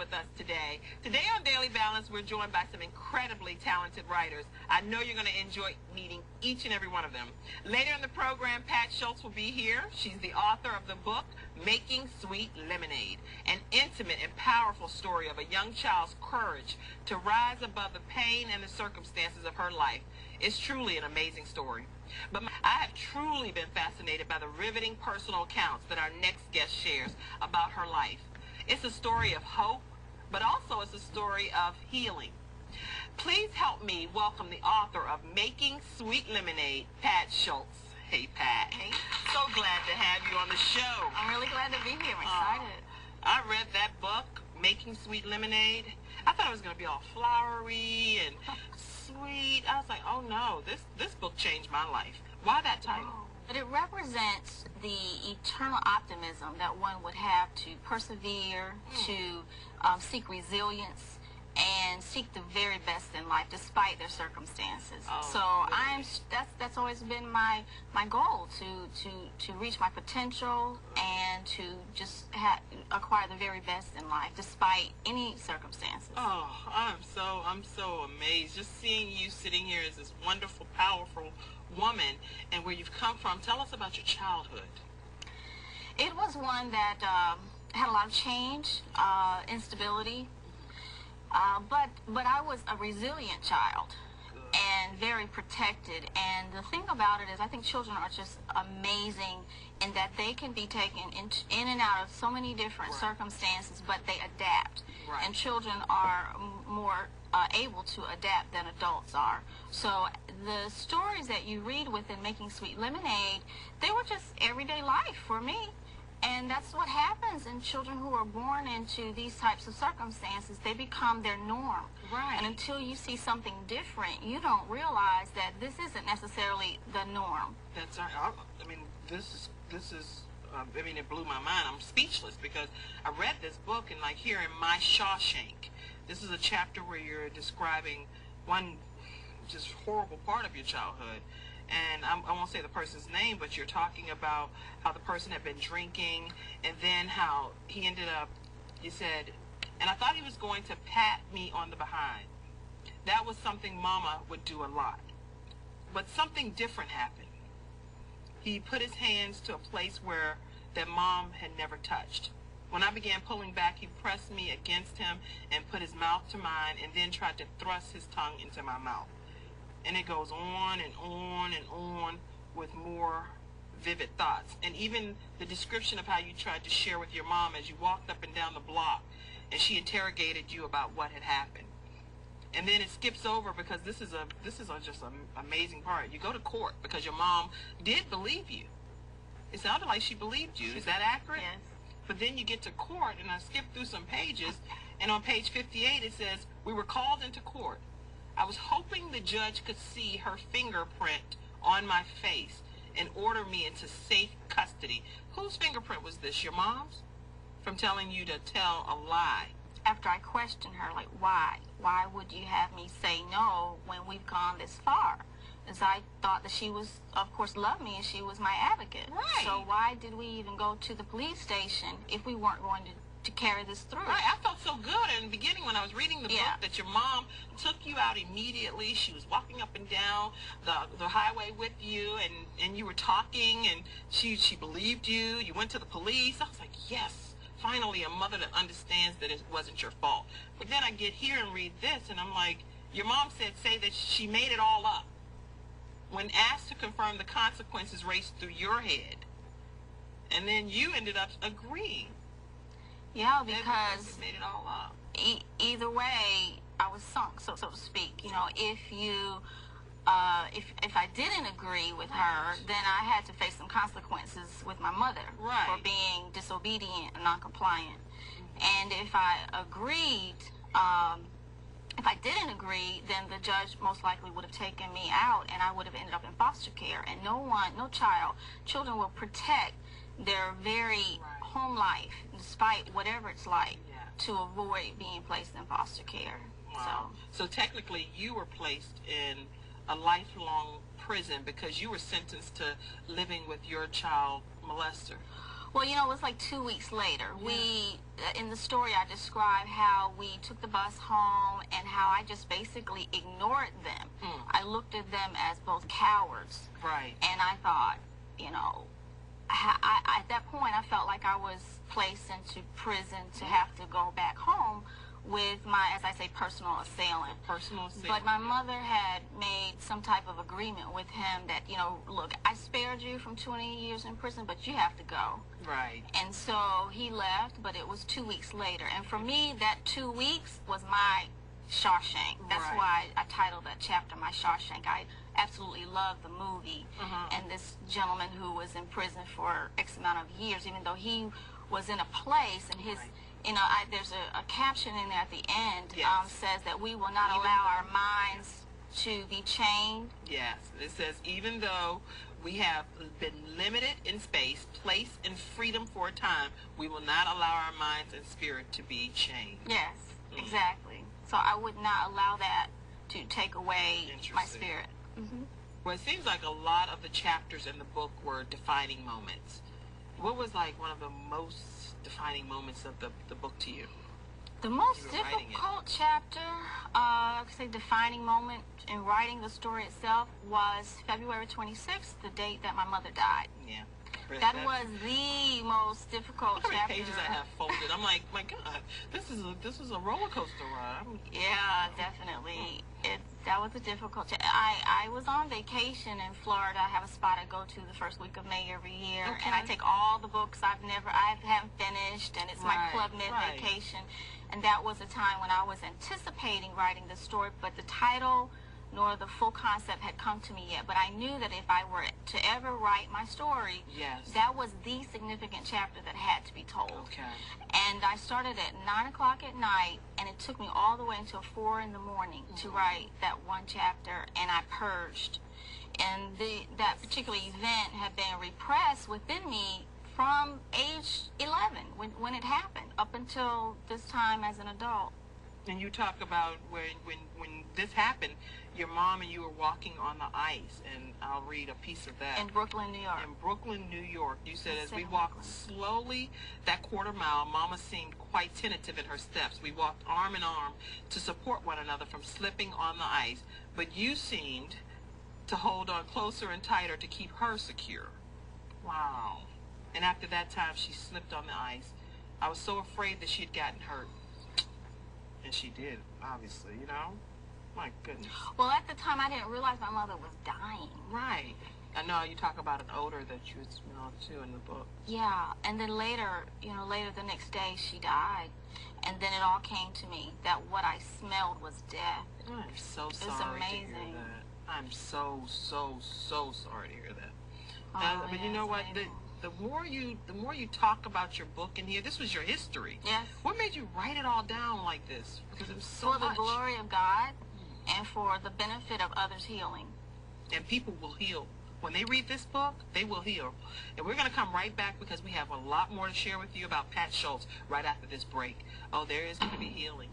with us today. Today on Daily Balance, we're joined by some incredibly talented writers. I know you're going to enjoy meeting each and every one of them. Later in the program, Pat Schulz will be here. She's the author of the book, Making Sweet Lemonade, an intimate and powerful story of a young child's courage to rise above the pain and the circumstances of her life. It's truly an amazing story. But I have truly been fascinated by the riveting personal accounts that our next guest shares about her life. It's a story of hope, but also it's a story of healing. Please help me welcome the author of Making Sweet Lemonade, Pat Schulz. Hey, Pat. Hey. So glad to have you on the show. I'm really glad to be here. I'm excited. I read that book, Making Sweet Lemonade. I thought it was going to be all flowery and sweet. I was like, oh no, this book changed my life. Why that title? But it represents the eternal optimism that one would have to persevere, to seek resilience, and seek the very best in life despite their circumstances. That's always been my goal, to reach my potential and to just acquire the very best in life despite any circumstances. Oh, I'm so amazed just seeing you sitting here as this wonderful, powerful woman, and where you've come from. Tell us about your childhood. It was one that had a lot of change, instability. But I was a resilient child and very protected. And the thing about it is, I think children are just amazing in that they can be taken in and out of so many different circumstances, but they adapt. Right. And children are more able to adapt than adults are. So the stories that you read within Making Sweet Lemonade, they were just everyday life for me. And that's what happens in children who are born into these types of circumstances. They become their norm. Right. And until you see something different, you don't realize that this isn't necessarily the norm. That's right. I mean, this is. I mean, it blew my mind. I'm speechless because I read this book and, like, here in My Shawshank, this is a chapter where you're describing one just horrible part of your childhood. And I won't say the person's name, but you're talking about how the person had been drinking, and then how he ended up, you said, and I thought he was going to pat me on the behind. That was something Mama would do a lot. But something different happened. He put his hands to a place where that Mom had never touched. When I began pulling back, he pressed me against him and put his mouth to mine, and then tried to thrust his tongue into my mouth. And it goes on and on and on with more vivid thoughts. And even the description of how you tried to share with your mom as you walked up and down the block and she interrogated you about what had happened. And then it skips over because this is just an amazing part. You go to court because your mom did believe you. It sounded like she believed you. Is that accurate? Yes. But then you get to court, and I skipped through some pages, and on page 58 it says, we were called into court. I was hoping the judge could see her fingerprint on my face and order me into safe custody. Whose fingerprint was this? Your mom's? From telling you to tell a lie. After I questioned her, like, why? Why would you have me say no when we've gone this far? As I thought that she was, of course, loved me and she was my advocate. Right. So why did we even go to the police station if we weren't going to carry this through? Right. I felt so good in the beginning when I was reading the book that your mom took you out immediately. She was walking up and down the highway with you, and you were talking, and she believed you. You went to the police. I was like, yes, finally a mother that understands that it wasn't your fault. But then I get here and read this, and I'm like, your mom say that she made it all up. When asked to confirm, the consequences raced through your head. And then you ended up agreeing. Yeah, because made it all up. Either way, I was sunk, so to speak. You know, if I didn't agree with her, then I had to face some consequences with my mother for being disobedient and non-compliant. And if I agreed, if I didn't agree, then the judge most likely would have taken me out, and I would have ended up in foster care. And children will protect their very home life, despite whatever it's like, to avoid being placed in foster care. Wow. So technically, you were placed in a lifelong prison because you were sentenced to living with your child molester. Well, you know, it was like 2 weeks later. Yeah. In the story, I describe how we took the bus home and how I just basically ignored them. I looked at them as both cowards. Right. And I thought, you know, at that point, I felt like I was placed into prison to have to go back home with my, as I say, personal assailant. But my mother had made some type of agreement with him that, you know, look, I spared you from 20 years in prison, but you have to go. Right. And so he left, but it was 2 weeks later. And for me, that 2 weeks was my Shawshank. That's why I titled that chapter My Shawshank. I absolutely loved the movie. And this gentleman who was in prison for X amount of years, even though he was in a place and his... You know, there's a caption in there at the end says that we will not allow our minds to be chained. Yes, it says even though we have been limited in space, place, and freedom for a time, we will not allow our minds and spirit to be chained. Yes, exactly. So I would not allow that to take away my spirit. Well, it seems like a lot of the chapters in the book were defining moments. What was like one of the most defining moments of the book to you? The most difficult chapter, I could say defining moment in writing the story itself was February 26th, the date that my mother died. Yeah. That was the most difficult chapter. How many pages I have folded? I'm like, my God, this is a roller coaster ride. Yeah, definitely. That was a difficult chapter. I was on vacation in Florida. I have a spot I go to the first week of May every year, and I take all the books I haven't finished, and it's my Club Med vacation. And that was a time when I was anticipating writing the story, but the title nor the full concept had come to me yet. But I knew that if I were to ever write my story, that was the significant chapter that had to be told. And I started at 9 o'clock at night, and it took me all the way until 4 in the morning to write that one chapter, and I purged. And that particular event had been repressed within me from age 11 when it happened up until this time as an adult. And you talk about when this happened, your mom and you were walking on the ice, and I'll read a piece of that. In Brooklyn, New York. In Brooklyn, New York. You said, as we walked slowly that quarter mile, Mama seemed quite tentative in her steps. We walked arm in arm to support one another from slipping on the ice, but you seemed to hold on closer and tighter to keep her secure. Wow. And after that time, she slipped on the ice. I was so afraid that she had gotten hurt. And she did, obviously, you know? My goodness. Well, at the time, I didn't realize my mother was dying. Right. I know you talk about an odor that you would smell, too, in the book. Yeah, and then later the next day, she died. And then it all came to me that what I smelled was death. I'm so sorry to hear that. I'm so sorry to hear that. But you know what? The more you talk about your book in here, this was your history. Yes. What made you write it all down like this? Because it was so much. For the glory of God and for the benefit of others' healing. And people will heal. When they read this book, they will heal. And we're going to come right back because we have a lot more to share with you about Pat Schulz right after this break. Oh, there is going to be healing.